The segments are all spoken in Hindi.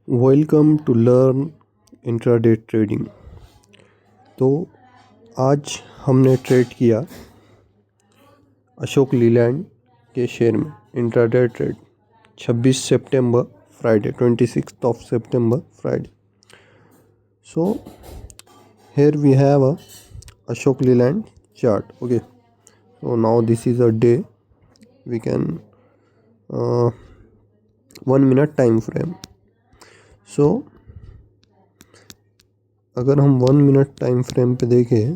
Welcome to learn intraday trading. तो आज हमने ट्रेड किया अशोक लीलैंड के शेयर में intraday trade 26 September Friday 26th of September Friday. So here we have a Ashok Leland chart. Okay, so now this is a day. We can 1 minute time frame. सो अगर हम 1 मिनट टाइम फ्रेम पे देखें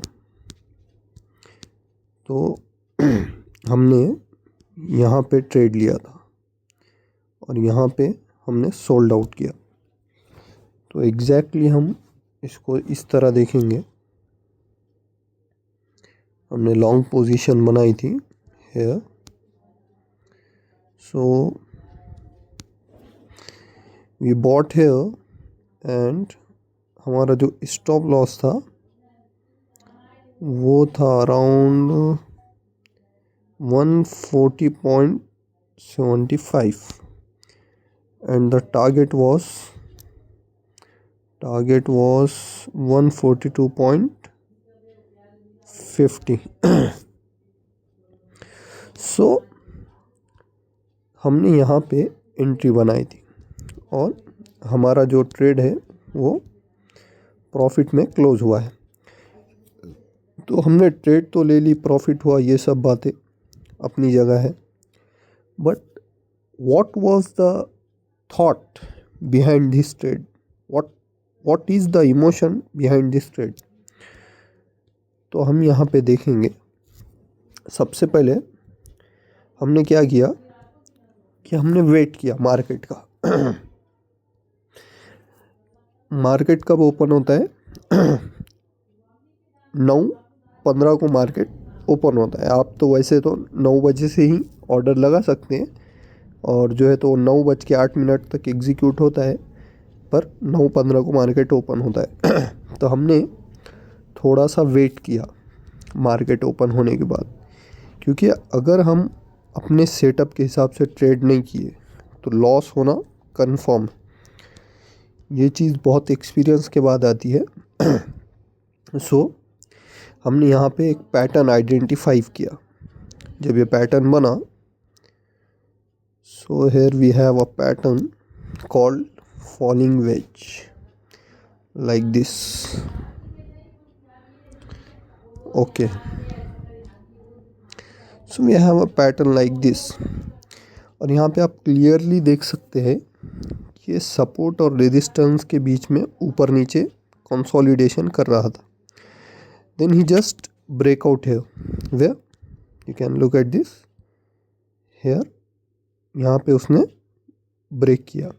तो हमने यहाँ पे ट्रेड लिया था और यहाँ पे हमने सोल्ड आउट किया। तो एग्जैक्टली हम इसको इस तरह देखेंगे। हमने लॉन्ग पोजीशन बनाई थी here. So we bought here and हमारा जो स्टॉप लॉस था वो था around 140.75 and the target was 142.50। So हमने यहाँ पे एंट्री बनाई थी और हमारा जो ट्रेड है वो प्रॉफिट में क्लोज हुआ है। तो हमने ट्रेड तो ले ली, प्रॉफिट हुआ, ये सब बातें अपनी जगह है। But what was the thought behind this trade? What is the emotion behind this trade? तो हम यहाँ पे देखेंगे। सबसे पहले हमने क्या किया कि हमने वेट किया मार्केट का। मार्केट कब ओपन होता है? 9:15 को मार्केट ओपन होता है। आप तो वैसे तो 9 बजे से ही ऑर्डर लगा सकते हैं और जो है तो 9:08 तक एग्जीक्यूट होता है, पर 9:15 को मार्केट ओपन होता है। तो हमने थोड़ा सा वेट किया मार्केट ओपन होने के बाद, क्योंकि अगर हम अपने सेटअप के हिसाब से ट्रेड नहीं किए तो लॉस होना कंफर्म है। ये चीज़ बहुत एक्सपीरियंस के बाद आती है। सो हमने यहाँ पे एक पैटर्न आइडेंटिफाई किया। जब ये पैटर्न बना, so here we have a pattern called falling wedge like this. Okay, so we have a pattern like this और यहाँ पे आप क्लियरली देख सकते हैं कि ये सपोर्ट और रेजिस्टेंस के बीच में ऊपर नीचे कंसोलिडेशन कर रहा था। Then he just break out here where you can look at this here। यहाँ पे उसने ब्रेक किया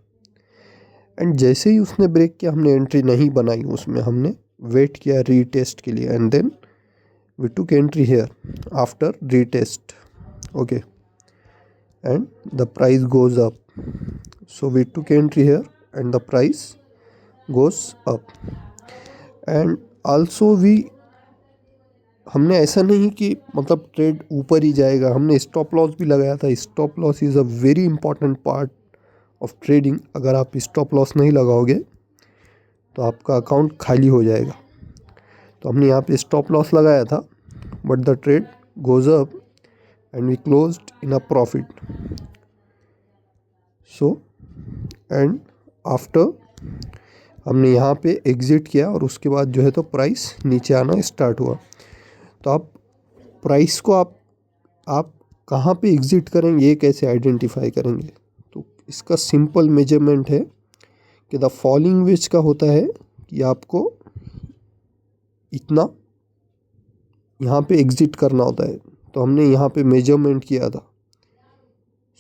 एंड जैसे ही उसने ब्रेक किया हमने एंट्री नहीं बनाई उसमें, हमने वेट किया रीटेस्ट के लिए and then we took entry here after retest. Okay, and the price goes up, so we took entry here and the price goes up and also we हमने ऐसा नहीं कि मतलब ट्रेड ऊपर ही जाएगा, हमने स्टॉप लॉस भी लगाया था। Stop loss is a very important part of trading. अगर आप स्टॉप लॉस नहीं लगाओगे तो आपका अकाउंट खाली हो जाएगा। तो हमने यहाँ पे स्टॉप लॉस लगाया था, but the trade goes up and we closed in a profit. So and after हमने यहाँ पे एग्ज़िट किया और उसके बाद जो है तो प्राइस नीचे आना स्टार्ट हुआ। तो आप प्राइस को आप कहाँ पे एग्ज़िट करेंगे, ये कैसे आइडेंटिफाई करेंगे? तो इसका सिंपल मेजरमेंट है कि द फॉलिंग वेज का होता है कि आपको इतना यहाँ पे एग्ज़िट करना होता है। तो हमने यहाँ पे मेजरमेंट किया था।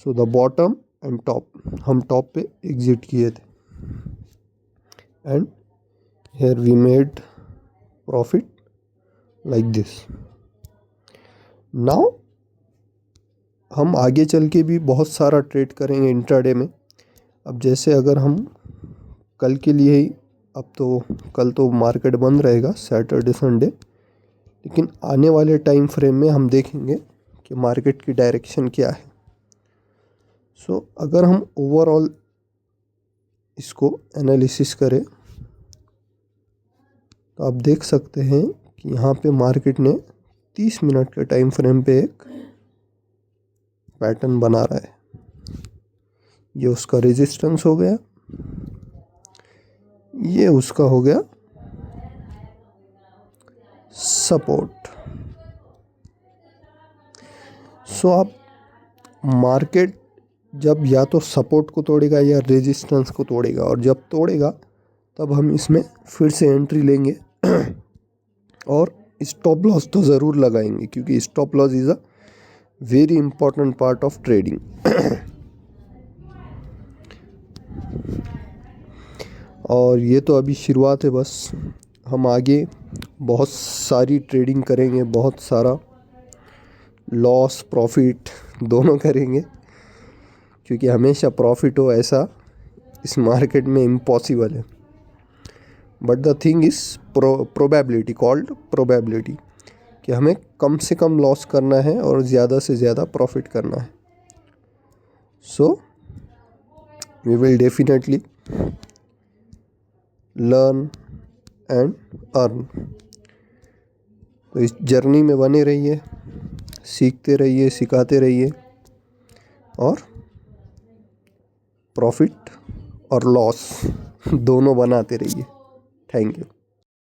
So the bottom and top, हम टॉप पे एग्ज़िट किए थे and here we made profit like this. Now हम आगे चल के भी बहुत सारा ट्रेड करेंगे इंट्राडे में। अब जैसे अगर हम कल के लिए ही, अब तो कल तो मार्केट बंद रहेगा सैटरडे संडे, लेकिन आने वाले टाइम फ्रेम में हम देखेंगे कि मार्केट की डायरेक्शन क्या है। सो अगर हम ओवरऑल इसको एनालिसिस करें तो आप देख सकते हैं कि यहाँ पे मार्केट ने 30 मिनट के टाइम फ्रेम पे एक पैटर्न बना रहा है। ये उसका रेजिस्टेंस हो गया, ये उसका हो गया सपोर्ट। सो आप मार्केट जब या तो सपोर्ट को तोड़ेगा या रेजिस्टेंस को तोड़ेगा, और जब तोड़ेगा तब हम इसमें फिर से एंट्री लेंगे और स्टॉप लॉस तो ज़रूर लगाएंगे, क्योंकि stop loss is a very important part of trading. और ये तो अभी शुरुआत है, बस हम आगे बहुत सारी ट्रेडिंग करेंगे, बहुत सारा लॉस प्रॉफिट दोनों करेंगे, क्योंकि हमेशा प्रॉफिट हो ऐसा इस मार्केट में इम्पॉसिबल है। But the thing is probability, called probability, कि हमें कम से कम लॉस करना है और ज़्यादा से ज़्यादा प्रॉफिट करना है। So we will definitely learn and earn. तो इस जर्नी में बने रहिए, सीखते रहिए, सिखाते रहिए और प्रॉफिट और लॉस दोनों बनाते रहिए। Thank you.